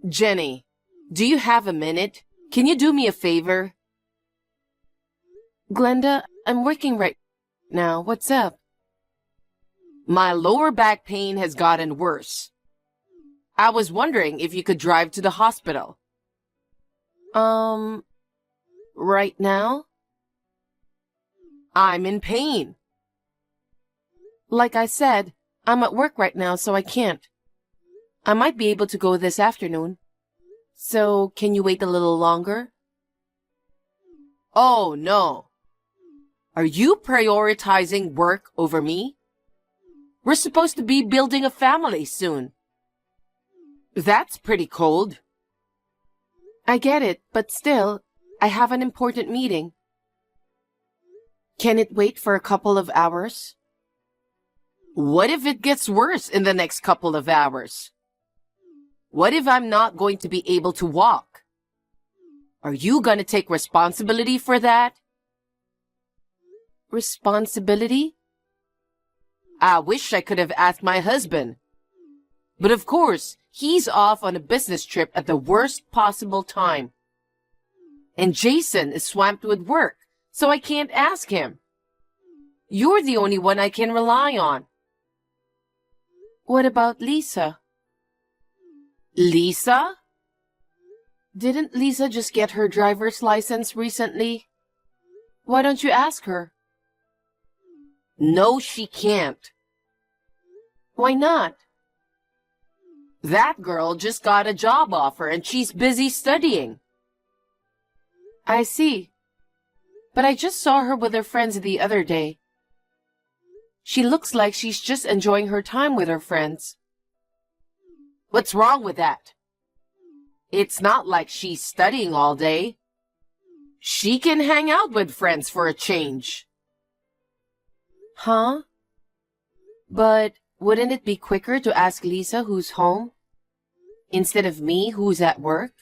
Jenny, do you have a minute? Can you do me a favor? Glenda, I'm working right now. What's up? My lower back pain has gotten worse. I was wondering if you could drive to the hospital. Right now? I'm in pain. Like I said, I'm at work right now, so I can't. I might be able to go this afternoon. So, can you wait a little longer? Oh, no. Are you prioritizing work over me? We're supposed to be building a family soon. That's pretty cold. I get it, but still, I have an important meeting. Can it wait for a couple of hours? What if it gets worse in the next couple of hours? What if I'm not going to be able to walk? Are you gonna take responsibility for that? Responsibility? I wish I could have asked my husband. But of course, he's off on a business trip at the worst possible time. And Jason is swamped with work, so I can't ask him. You're the only one I can rely on. What about Lisa? Lisa? Didn't Lisa just get her driver's license recently? Why don't you ask her? No, she can't. Why not? That girl just got a job offer and she's busy studying. I see. But I just saw her with her friends the other day. She looks like she's just enjoying her time with her friends. What's wrong with that? It's not like she's studying all day. She can hang out with friends for a change. Huh? But wouldn't it be quicker to ask Lisa who's home instead of me who's at work?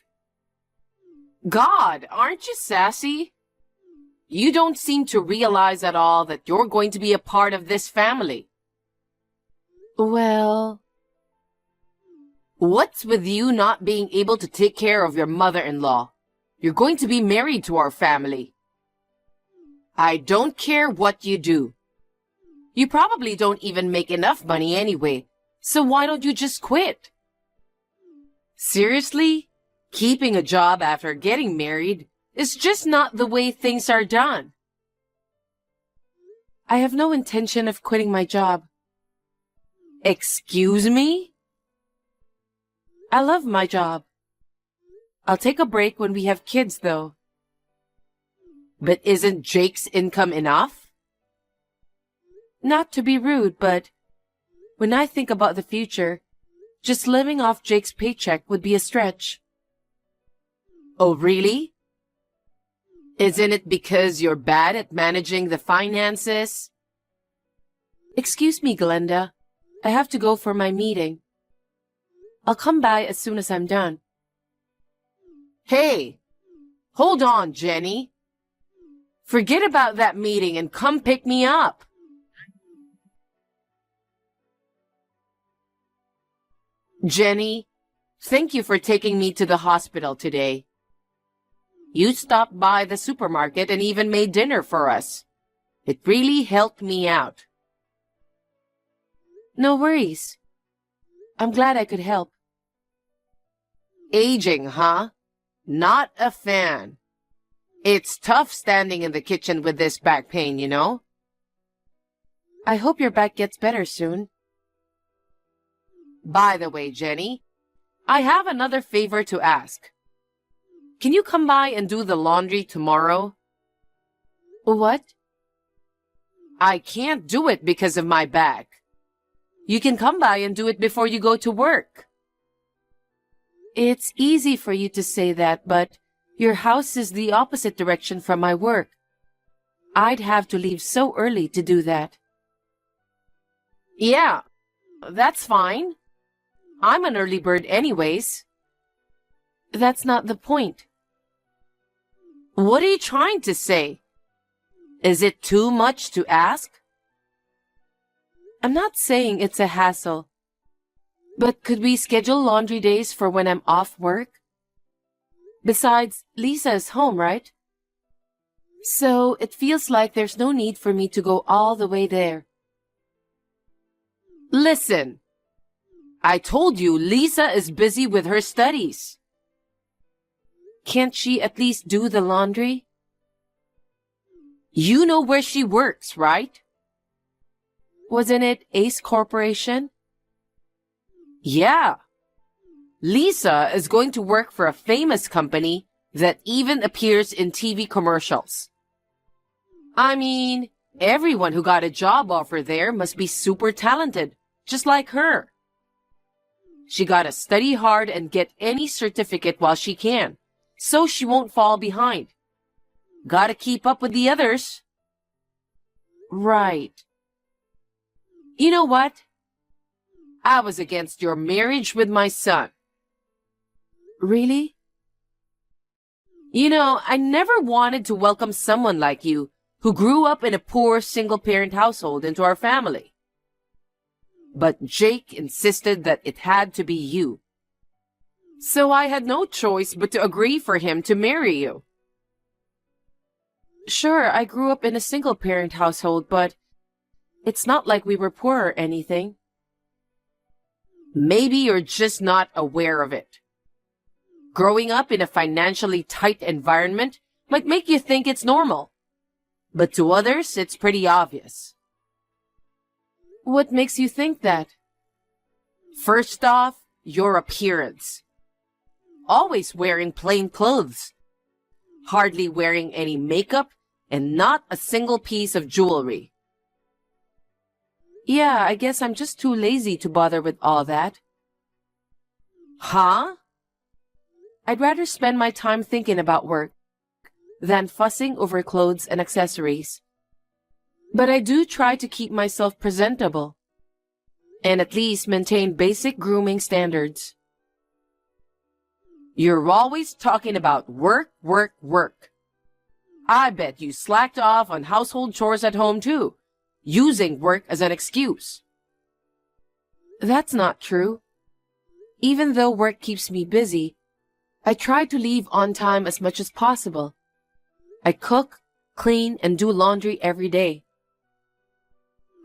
God, aren't you sassy? You don't seem to realize at all that you're going to be a part of this family. Well, what's with you not being able to take care of your mother-in-law? You're going to be married to our family. I don't care what you do. You probably don't even make enough money anyway, so why don't you just quit? Seriously? Keeping a job after getting married is just not the way things are done. I have no intention of quitting my job. Excuse me? I love my job. I'll take a break when we have kids, though. But isn't Jake's income enough? Not to be rude, but when I think about the future, just living off Jake's paycheck would be a stretch. Oh, really? Isn't it because you're bad at managing the finances? Excuse me, Glenda. I have to go for my meeting. I'll come by as soon as I'm done. Hey, hold on, Jenny. Forget about that meeting and come pick me up. Jenny, thank you for taking me to the hospital today. You stopped by the supermarket and even made dinner for us. It really helped me out. No worries. I'm glad I could help. Aging, huh? Not a fan. It's tough standing in the kitchen with this back pain, you know? I hope your back gets better soon. By the way, Jenny, I have another favor to ask. Can you come by and do the laundry tomorrow? What? I can't do it because of my back. You can come by and do it before you go to work. It's easy for you to say that, but your house is the opposite direction from my work. I'd have to leave so early to do that. Yeah, that's fine. I'm an early bird anyways. That's not the point. What are you trying to say? Is it too much to ask? I'm not saying it's a hassle. But could we schedule laundry days for when I'm off work? Besides, Lisa is home, right? So it feels like there's no need for me to go all the way there. Listen, I told you Lisa is busy with her studies. Can't she at least do the laundry? You know where she works, right? Wasn't it Ace Corporation? Yeah. Lisa is going to work for a famous company that even appears in TV commercials. I mean, everyone who got a job offer there must be super talented, just like her. She gotta study hard and get any certificate while she can, so she won't fall behind. Gotta keep up with the others. Right. You know what? I was against your marriage with my son. Really? You know, I never wanted to welcome someone like you who grew up in a poor single-parent household into our family. But Jake insisted that it had to be you. So I had no choice but to agree for him to marry you. Sure, I grew up in a single-parent household, but it's not like we were poor or anything. Maybe you're just not aware of it. Growing up in a financially tight environment might make you think it's normal. But to others, it's pretty obvious. What makes you think that? First off, your appearance. Always wearing plain clothes. Hardly wearing any makeup and not a single piece of jewelry. Yeah, I guess I'm just too lazy to bother with all that. Huh? I'd rather spend my time thinking about work than fussing over clothes and accessories. But I do try to keep myself presentable and at least maintain basic grooming standards. You're always talking about work, work, work. I bet you slacked off on household chores at home too, using work as an excuse. That's not true. Even though work keeps me busy, I try to leave on time as much as possible. I cook, clean, and do laundry every day.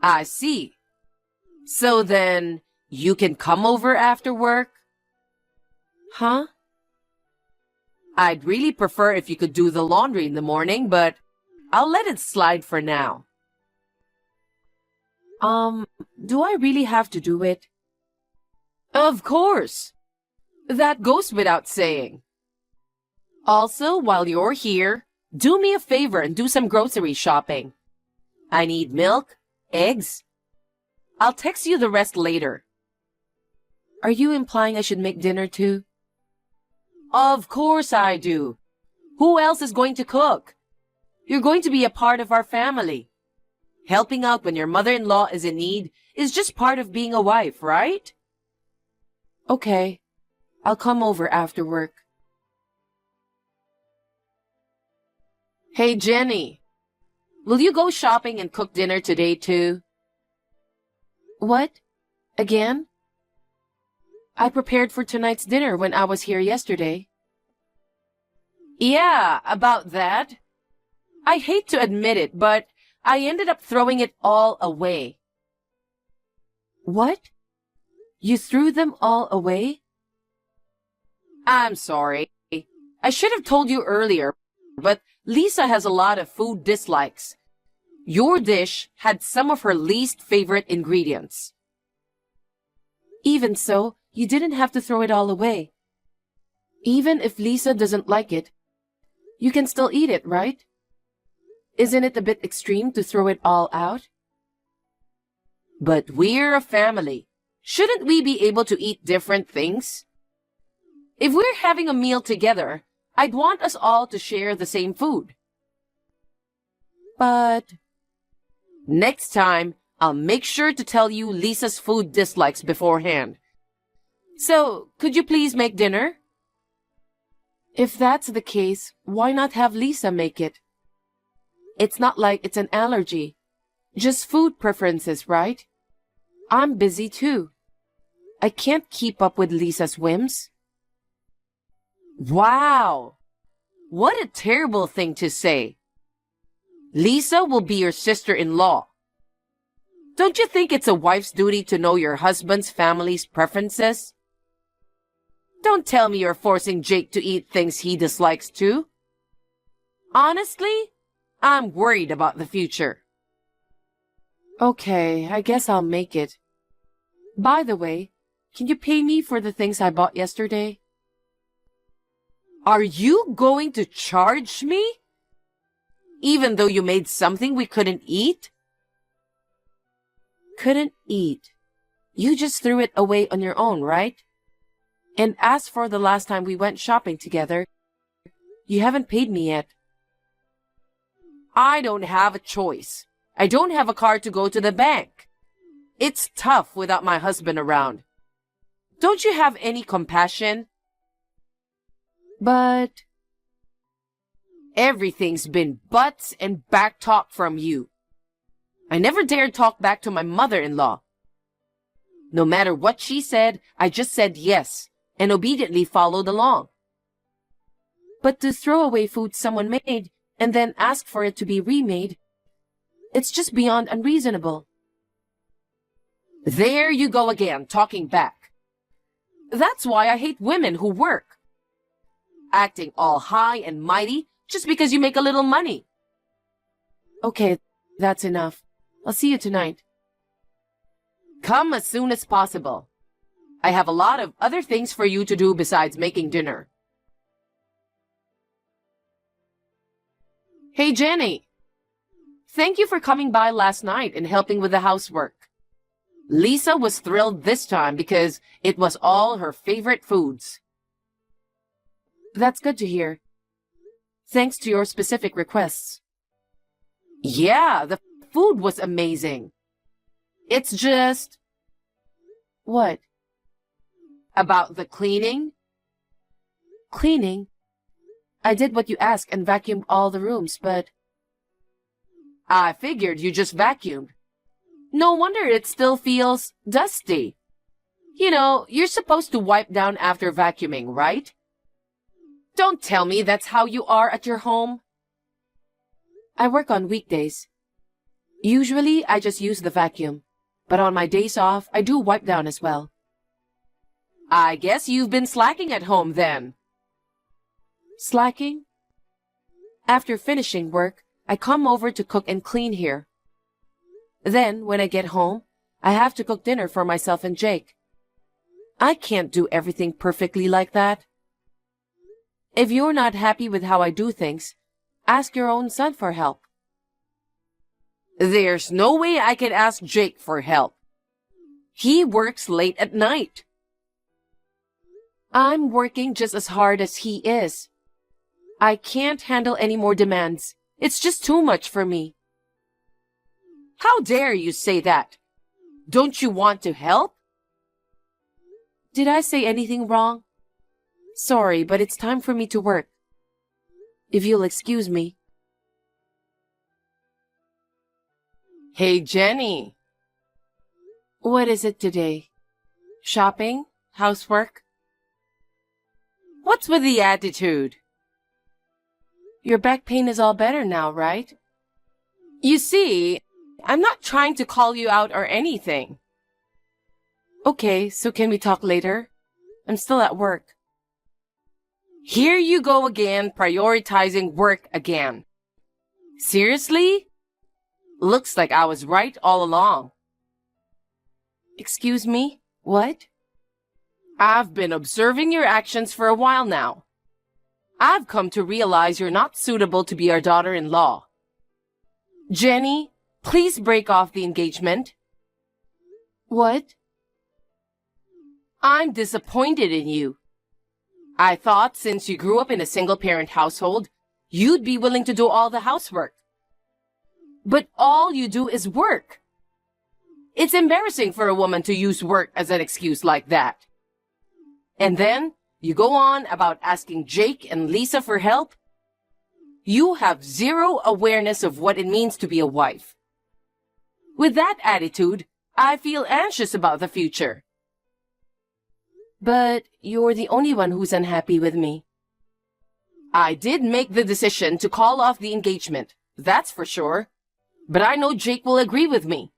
I see. So then, you can come over after work? Huh? I'd really prefer if you could do the laundry in the morning, but I'll let it slide for now. Do I really have to do it? Of course. That goes without saying. Also, while you're here, do me a favor and do some grocery shopping. I need milk, eggs. I'll text you the rest later. Are you implying I should make dinner too? Of course I do. Who else is going to cook? You're going to be a part of our family. Helping out when your mother-in-law is in need is just part of being a wife, right? Okay. I'll come over after work. Hey, Jenny. Will you go shopping and cook dinner today too? What? Again? I prepared for tonight's dinner when I was here yesterday. Yeah, about that. I hate to admit it, but I ended up throwing it all away. What? You threw them all away? I'm sorry. I should have told you earlier, but Lisa has a lot of food dislikes. Your dish had some of her least favorite ingredients. Even so, you didn't have to throw it all away. Even if Lisa doesn't like it, you can still eat it, right? Isn't it a bit extreme to throw it all out? But we're a family. Shouldn't we be able to eat different things? If we're having a meal together, I'd want us all to share the same food. But next time, I'll make sure to tell you Lisa's food dislikes beforehand. So, could you please make dinner? If that's the case, why not have Lisa make it? It's not like it's an allergy. Just food preferences, right? I'm busy too. I can't keep up with Lisa's whims. Wow! What a terrible thing to say. Lisa will be your sister-in-law. Don't you think it's a wife's duty to know your husband's family's preferences? Don't tell me you're forcing Jake to eat things he dislikes too. Honestly, I'm worried about the future. Okay, I guess I'll make it. By the way, can you pay me for the things I bought yesterday? Are you going to charge me? Even though you made something we couldn't eat? Couldn't eat? You just threw it away on your own, right? And as for the last time we went shopping together, you haven't paid me yet. I don't have a choice. I don't have a car to go to the bank. It's tough without my husband around. Don't you have any compassion? But everything's been butts and back talk from you. I never dared talk back to my mother-in-law. No matter what she said, I just said yes and obediently followed along. But to throw away food someone made and then ask for it to be remade, it's just beyond unreasonable. There you go again, talking back. That's why I hate women who work. Acting all high and mighty just because you make a little money. Okay, that's enough. I'll see you tonight. Come as soon as possible. I have a lot of other things for you to do besides making dinner. Hey, Jenny. Thank you for coming by last night and helping with the housework. Lisa was thrilled this time because it was all her favorite foods. That's good to hear. Thanks to your specific requests. Yeah, the food was amazing. It's just... What? About the cleaning? Cleaning? I did what you asked and vacuumed all the rooms, but... I figured you just vacuumed. No wonder it still feels dusty. You know, you're supposed to wipe down after vacuuming, right? Don't tell me that's how you are at your home. I work on weekdays. Usually, I just use the vacuum. But on my days off, I do wipe down as well. I guess you've been slacking at home then. Slacking? After finishing work, I come over to cook and clean here. Then, when I get home, I have to cook dinner for myself and Jake. I can't do everything perfectly like that. If you're not happy with how I do things, ask your own son for help. There's no way I can ask Jake for help. He works late at night. I'm working just as hard as he is. I can't handle any more demands. It's just too much for me. How dare you say that? Don't you want to help? Did I say anything wrong? Sorry, but it's time for me to work. If you'll excuse me. Hey, Jenny. What is it today? Shopping? Housework? What's with the attitude? Your back pain is all better now, right? You see, I'm not trying to call you out or anything. Okay, so can we talk later? I'm still at work. Here you go again, prioritizing work again. Seriously? Looks like I was right all along. Excuse me? What? I've been observing your actions for a while now. I've come to realize you're not suitable to be our daughter-in-law. Jenny, please break off the engagement. What? I'm disappointed in you. I thought since you grew up in a single-parent household, you'd be willing to do all the housework. But all you do is work. It's embarrassing for a woman to use work as an excuse like that. And then you go on about asking Jake and Lisa for help. You have zero awareness of what it means to be a wife. With that attitude, I feel anxious about the future. But you're the only one who's unhappy with me. I did make the decision to call off the engagement, that's for sure. But I know Jake will agree with me.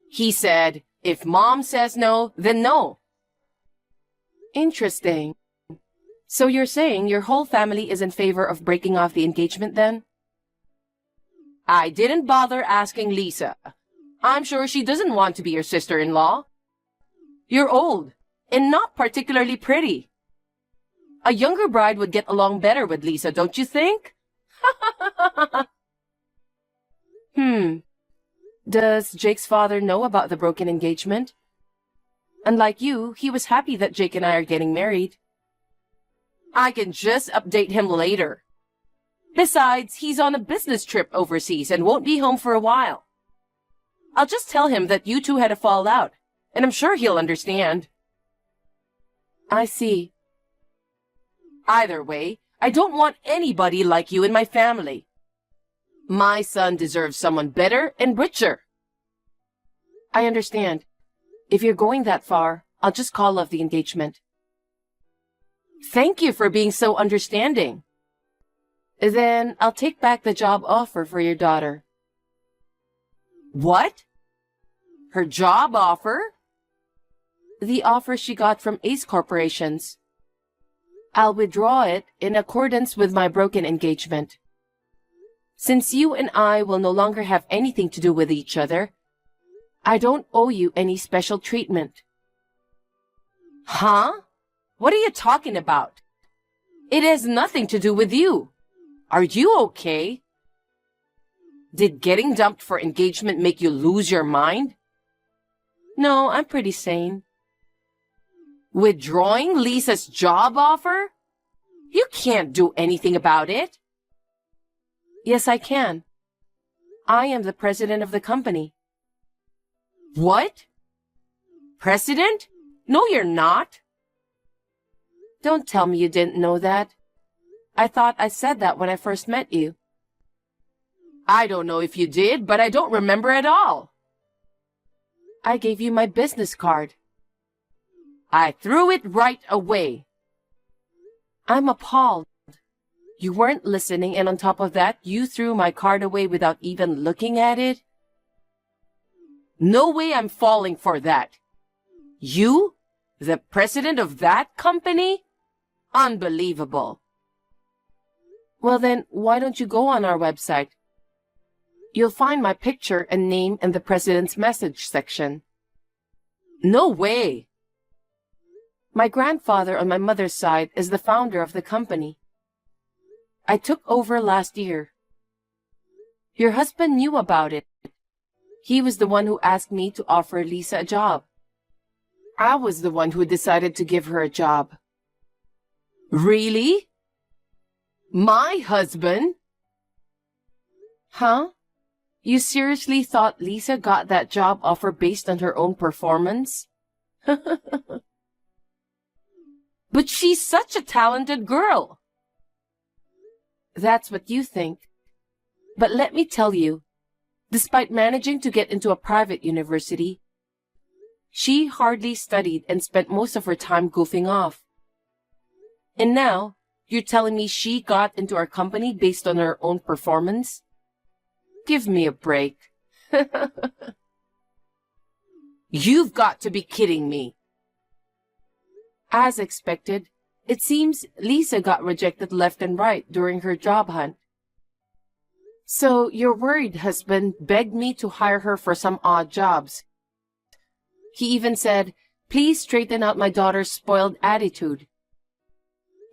He said, if Mom says no, then no. Interesting. So you're saying your whole family is in favor of breaking off the engagement then? I didn't bother asking Lisa. I'm sure she doesn't want to be your sister-in-law. You're old and not particularly pretty. A younger bride would get along better with Lisa, don't you think? Does Jake's father know about the broken engagement? Unlike you, he was happy that Jake and I are getting married. I can just update him later. Besides, he's on a business trip overseas and won't be home for a while. I'll just tell him that you two had a fallout, and I'm sure he'll understand. I see. Either way, I don't want anybody like you in my family. My son deserves someone better and richer. I understand. If you're going that far, I'll just call off the engagement. Thank you for being so understanding. Then I'll take back the job offer for your daughter. What? Her job offer? The offer she got from Ace Corporations. I'll withdraw it in accordance with my broken engagement. Since you and I will no longer have anything to do with each other, I don't owe you any special treatment. Huh? What are you talking about? It has nothing to do with you. Are you okay? Did getting dumped for engagement make you lose your mind? No, I'm pretty sane. Withdrawing Lisa's job offer? You can't do anything about it. Yes, I can. I am the president of the company. What? President? No, you're not. Don't tell me you didn't know that. I thought I said that when I first met you. I don't know if you did, but I don't remember at all. I gave you my business card. I threw it right away. I'm appalled. You weren't listening, and on top of that, you threw my card away without even looking at it? No way I'm falling for that. You? The president of that company? Unbelievable. Well then, why don't you go on our website? You'll find my picture and name in the president's message section. No way. My grandfather on my mother's side is the founder of the company. I took over last year. Your husband knew about it. He was the one who asked me to offer Lisa a job. I was the one who decided to give her a job. Really? My husband? Huh? You seriously thought Lisa got that job offer based on her own performance? But she's such a talented girl. That's what you think. But let me tell you, despite managing to get into a private university, she hardly studied and spent most of her time goofing off. And now, you're telling me she got into our company based on her own performance? Give me a break. You've got to be kidding me. As expected, it seems Lisa got rejected left and right during her job hunt. So your worried husband begged me to hire her for some odd jobs. He even said, please straighten out my daughter's spoiled attitude.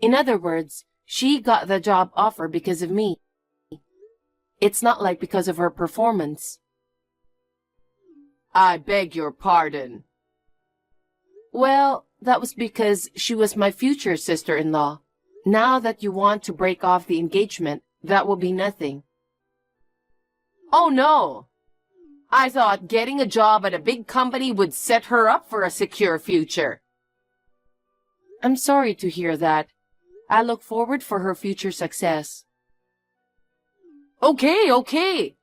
In other words, she got the job offer because of me. It's not like because of her performance. I beg your pardon. Well, that was because she was my future sister-in-law. Now that you want to break off the engagement, that will be nothing. Oh no! I thought getting a job at a big company would set her up for a secure future. I'm sorry to hear that. I look forward for her future success. Okay.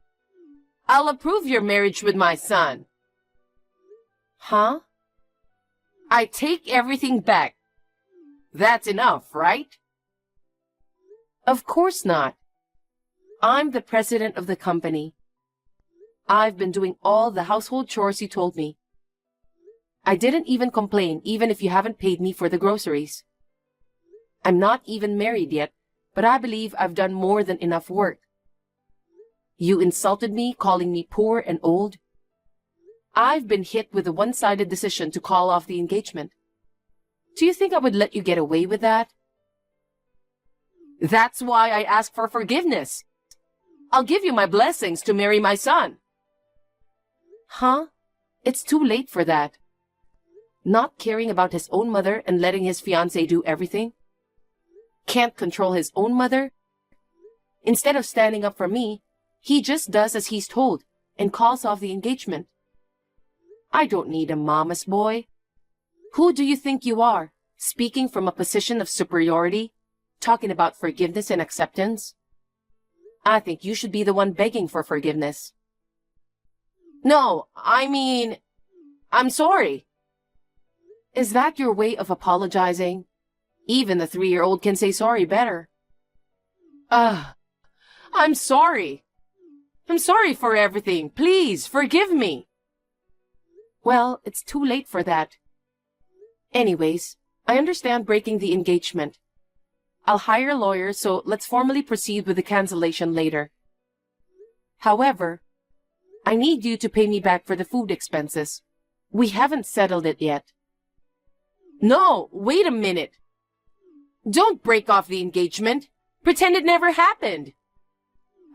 I'll approve your marriage with my son. Huh? I take everything back. That's enough, right? Of course not. I'm the president of the company. I've been doing all the household chores you told me. I didn't even complain, even if you haven't paid me for the groceries. I'm not even married yet, but I believe I've done more than enough work. You insulted me, calling me poor and old. I've been hit with a one-sided decision to call off the engagement. Do you think I would let you get away with that? That's why I ask for forgiveness. I'll give you my blessings to marry my son. Huh? It's too late for that. Not caring about his own mother and letting his fiancée do everything? Can't control his own mother? Instead of standing up for me, he just does as he's told and calls off the engagement. I don't need a mama's boy. Who do you think you are, speaking from a position of superiority, talking about forgiveness and acceptance? I think you should be the one begging for forgiveness. No, I mean, I'm sorry. Is that your way of apologizing? Even the 3-year-old can say sorry better. I'm sorry. I'm sorry for everything. Please, forgive me. Well, it's too late for that. Anyways, I understand breaking the engagement. I'll hire a lawyer, so let's formally proceed with the cancellation later. However, I need you to pay me back for the food expenses. We haven't settled it yet. No, wait a minute. Don't break off the engagement. Pretend it never happened.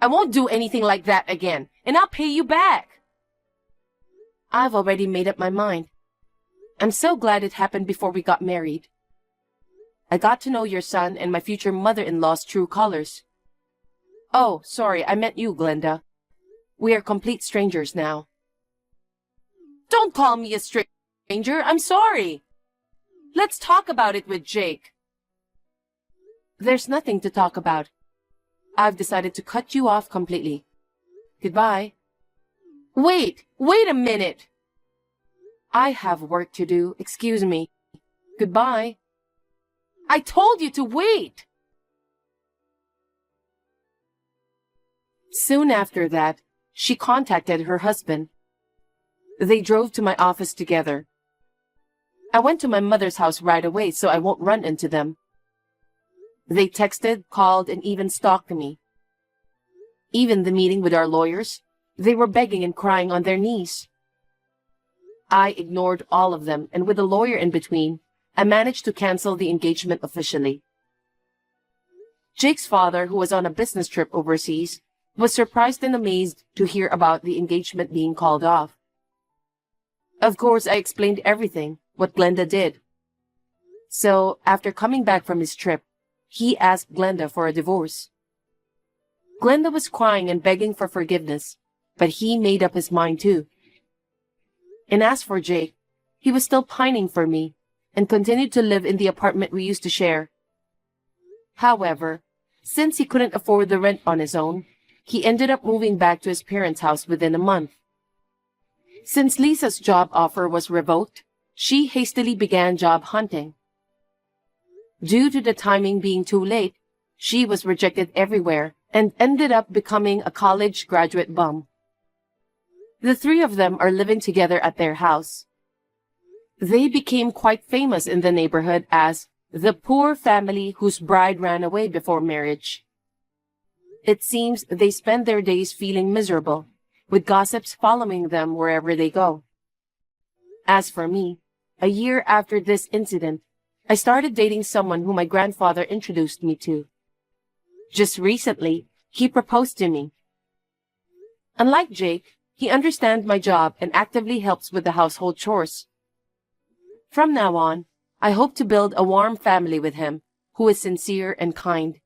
I won't do anything like that again, and I'll pay you back. I've already made up my mind. I'm so glad it happened before we got married. I got to know your son and my future mother-in-law's true colors. Oh, sorry, I meant you, Glenda. We are complete strangers now. Don't call me a stranger. I'm sorry. Let's talk about it with Jake. There's nothing to talk about. I've decided to cut you off completely. Goodbye. Wait a minute. I have work to do. Excuse me. Goodbye. I told you to wait. Soon after that, she contacted her husband. They drove to my office together. I went to my mother's house right away so I won't run into them. They texted, called, and even stalked me. Even the meeting with our lawyers, they were begging and crying on their knees. I ignored all of them, and with a lawyer in between, I managed to cancel the engagement officially. Jake's father, who was on a business trip overseas, was surprised and amazed to hear about the engagement being called off. Of course, I explained everything, what Glenda did. So, after coming back from his trip, he asked Glenda for a divorce. Glenda was crying and begging for forgiveness, but he made up his mind too. And as for Jake, he was still pining for me and continued to live in the apartment we used to share. However, since he couldn't afford the rent on his own, he ended up moving back to his parents' house within a month. Since Lisa's job offer was revoked, she hastily began job hunting. Due to the timing being too late, she was rejected everywhere and ended up becoming a college graduate bum. The three of them are living together at their house. They became quite famous in the neighborhood as the poor family whose bride ran away before marriage. It seems they spend their days feeling miserable, with gossips following them wherever they go. As for me, a year after this incident, I started dating someone who my grandfather introduced me to. Just recently, he proposed to me. Unlike Jake, he understands my job and actively helps with the household chores. From now on, I hope to build a warm family with him, who is sincere and kind.